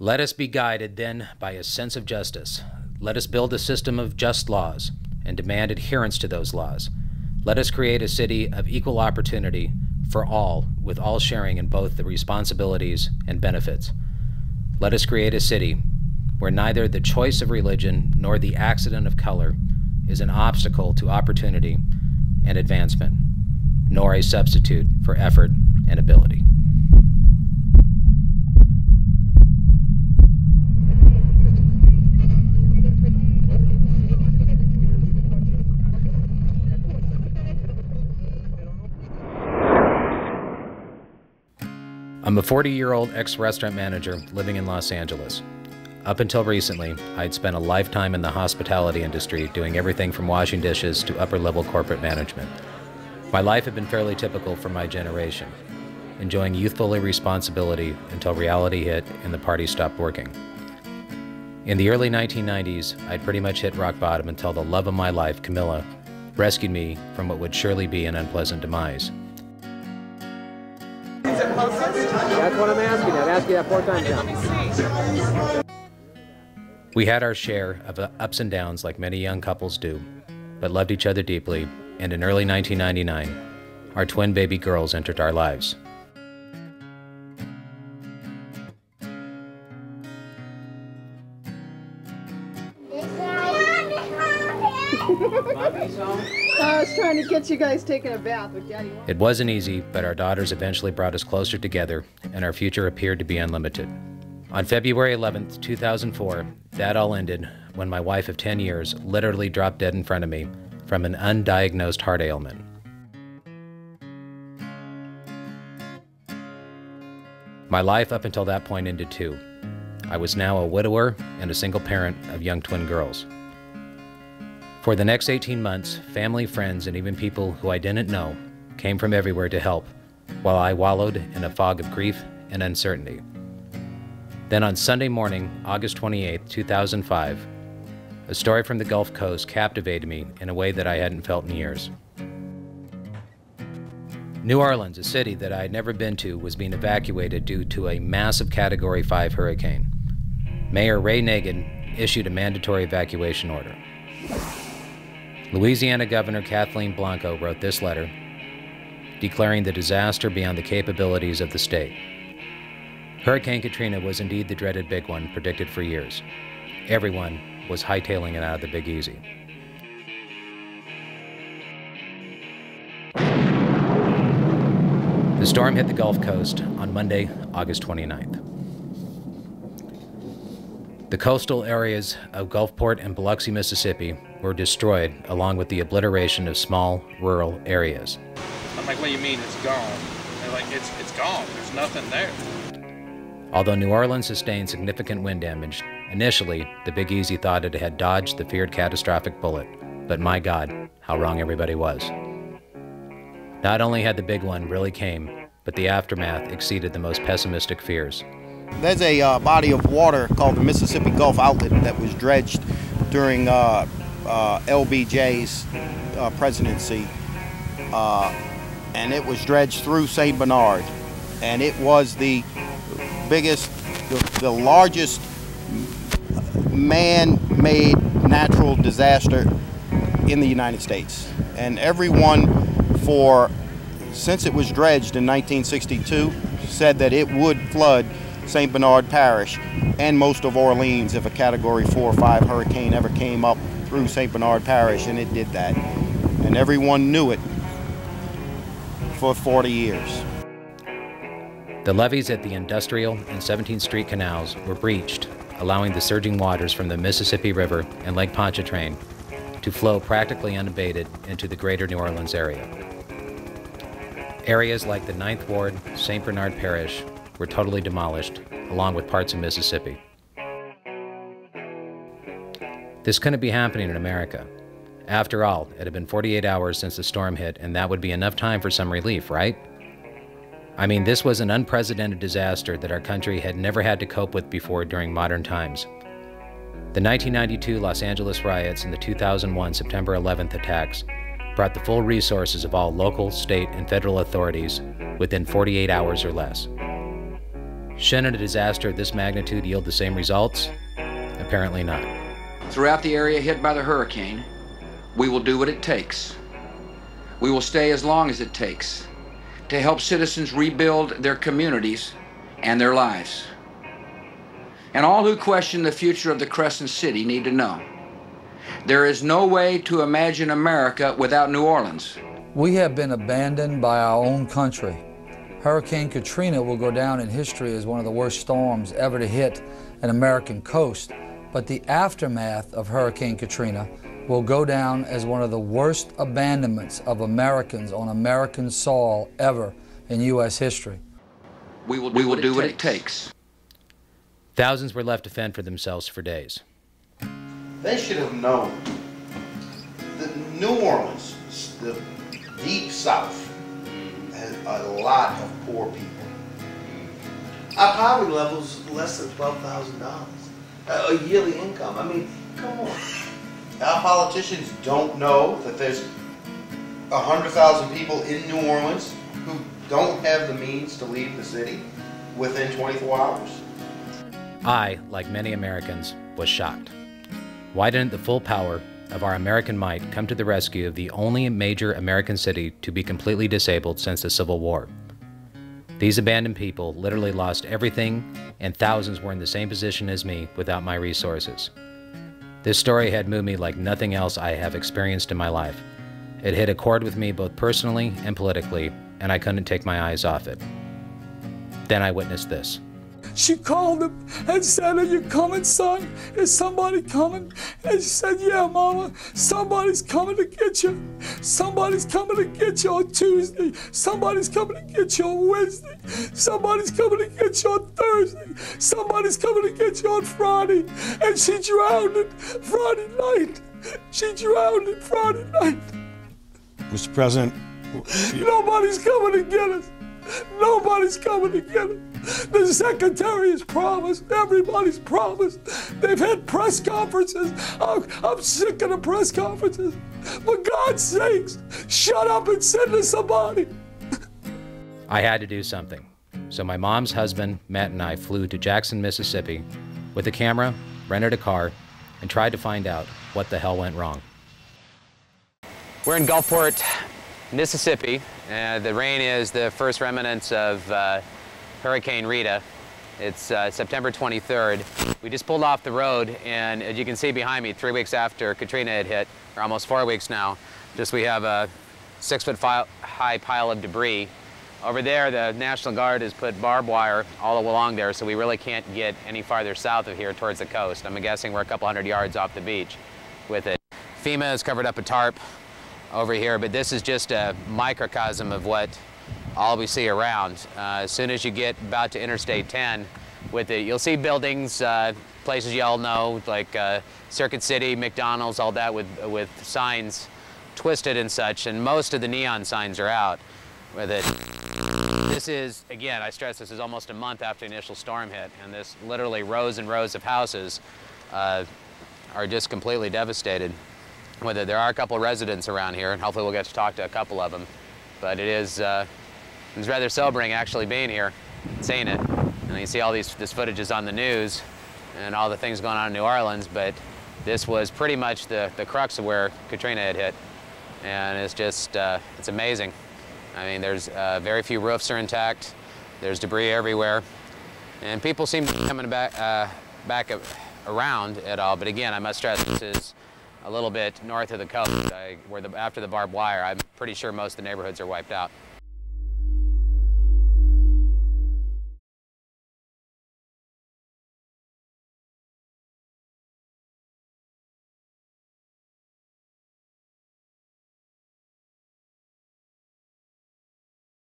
Let us be guided then by a sense of justice. Let us build a system of just laws and demand adherence to those laws. Let us create a city of equal opportunity for all, with all sharing in both the responsibilities and benefits. Let us create a city where neither the choice of religion nor the accident of color is an obstacle to opportunity and advancement, nor a substitute for effort and ability. I'm a 40-year-old ex-restaurant manager living in Los Angeles. Up until recently, I'd spent a lifetime in the hospitality industry doing everything from washing dishes to upper-level corporate management. My life had been fairly typical for my generation, enjoying youthful irresponsibility until reality hit and the party stopped working. In the early 1990s, I'd pretty much hit rock bottom until the love of my life, Camilla, rescued me from what would surely be an unpleasant demise. That's what I'm asking. I've asked you that 4 times now. We had our share of ups and downs like many young couples do, but loved each other deeply, and in early 1999, our twin baby girls entered our lives. I was trying to get you guys taking a bath with Daddy. It wasn't easy, but our daughters eventually brought us closer together, and our future appeared to be unlimited. On February 11th, 2004, that all ended when my wife of 10 years literally dropped dead in front of me from an undiagnosed heart ailment. My life up until that point ended too. I was now a widower and a single parent of young twin girls. For the next 18 months, family, friends, and even people who I didn't know came from everywhere to help, while I wallowed in a fog of grief and uncertainty. Then on Sunday morning, August 28, 2005, a story from the Gulf Coast captivated me in a way that I hadn't felt in years. New Orleans, a city that I had never been to, was being evacuated due to a massive Category 5 hurricane. Mayor Ray Nagin issued a mandatory evacuation order. Louisiana Governor Kathleen Blanco wrote this letter, declaring the disaster beyond the capabilities of the state. Hurricane Katrina was indeed the dreaded big one predicted for years. Everyone was hightailing it out of the Big Easy. The storm hit the Gulf Coast on Monday, August 29th. The coastal areas of Gulfport and Biloxi, Mississippi were destroyed, along with the obliteration of small, rural areas. I'm like, what do you mean it's gone? They're like, it's gone. There's nothing there. Although New Orleans sustained significant wind damage, initially, the Big Easy thought it had dodged the feared catastrophic bullet. But my God, how wrong everybody was. Not only had the big one really came, but the aftermath exceeded the most pessimistic fears. There's a body of water called the Mississippi Gulf Outlet that was dredged during LBJ's presidency, and it was dredged through St. Bernard, and it was the biggest, the largest man-made natural disaster in the United States. And everyone since it was dredged in 1962 said that it would flood St. Bernard Parish and most of Orleans if a Category 4 or 5 hurricane ever came up through St. Bernard Parish, and it did that. And everyone knew it for 40 years. The levees at the Industrial and 17th Street canals were breached, allowing the surging waters from the Mississippi River and Lake Pontchartrain to flow practically unabated into the greater New Orleans area. Areas like the 9th Ward, St. Bernard Parish, were totally demolished, along with parts of Mississippi. This couldn't be happening in America. After all, it had been 48 hours since the storm hit, and that would be enough time for some relief, right? I mean, this was an unprecedented disaster that our country had never had to cope with before during modern times. The 1992 Los Angeles riots and the 2001 September 11th attacks brought the full resources of all local, state, and federal authorities within 48 hours or less. Shouldn't a disaster of this magnitude yield the same results? Apparently not. Throughout the area hit by the hurricane, we will do what it takes. We will stay as long as it takes to help citizens rebuild their communities and their lives. And all who question the future of the Crescent City need to know there is no way to imagine America without New Orleans. We have been abandoned by our own country. Hurricane Katrina will go down in history as one of the worst storms ever to hit an American coast, but the aftermath of Hurricane Katrina will go down as one of the worst abandonments of Americans on American soil ever in U.S. history. We will do what it takes. Thousands were left to fend for themselves for days. They should have known that New Orleans, the deep South, has a lot of poor people. Our poverty level is less than $12,000 a yearly income. I mean, come on. Our politicians don't know that there's 100,000 people in New Orleans who don't have the means to leave the city within 24 hours. I, like many Americans, was shocked. Why didn't the full power of our American might come to the rescue of the only major American city to be completely disabled since the Civil War? These abandoned people literally lost everything, and thousands were in the same position as me without my resources. This story had moved me like nothing else I have experienced in my life. It hit a chord with me both personally and politically, and I couldn't take my eyes off it. Then I witnessed this. She called him and said, "Are you coming, son? Is somebody coming?" And she said, "Yeah, Mama, somebody's coming to get you. Somebody's coming to get you on Tuesday. Somebody's coming to get you on Wednesday. Somebody's coming to get you on Thursday. Somebody's coming to get you on Friday." And she drowned it Friday night. She drowned it Friday night. Mr. President, Nobody's coming to get us. Nobody's coming to get us. The Secretary has promised, everybody's promised. They've had press conferences. I'm sick of the press conferences. For God's sakes, shut up and send us somebody. I had to do something. So my mom's husband, Matt, and I flew to Jackson, Mississippi with a camera, rented a car, and tried to find out what the hell went wrong. We're in Gulfport, Mississippi. The rain is the first remnants of Hurricane Rita. It's September 23rd. We just pulled off the road, and as you can see behind me, 3 weeks after Katrina had hit, or almost 4 weeks now, we have a 6-foot-high pile of debris. Over there, the National Guard has put barbed wire all along there, so we really can't get any farther south of here towards the coast. I'm guessing we're a couple hundred yards off the beach with it. FEMA has covered up a tarp over here, but this is just a microcosm of what all we see around. As soon as you get about to Interstate 10 with it, you'll see buildings, places you all know, like Circuit City, McDonald's, all that with signs twisted and such, and most of the neon signs are out with it. This is, again, I stress this is almost a month after the initial storm hit, and this literally rows and rows of houses are just completely devastated. With it. There are a couple of residents around here, and hopefully we'll get to talk to a couple of them. But it's rather sobering actually being here, seeing it. And you see all this footage is on the news and all the things going on in New Orleans, but this was pretty much the crux of where Katrina had hit. And it's just, it's amazing. I mean, there's very few roofs are intact. There's debris everywhere. And people seem to be coming back around at all. But again, I must stress, this is a little bit north of the coast, after the barbed wire. I'm pretty sure most of the neighborhoods are wiped out.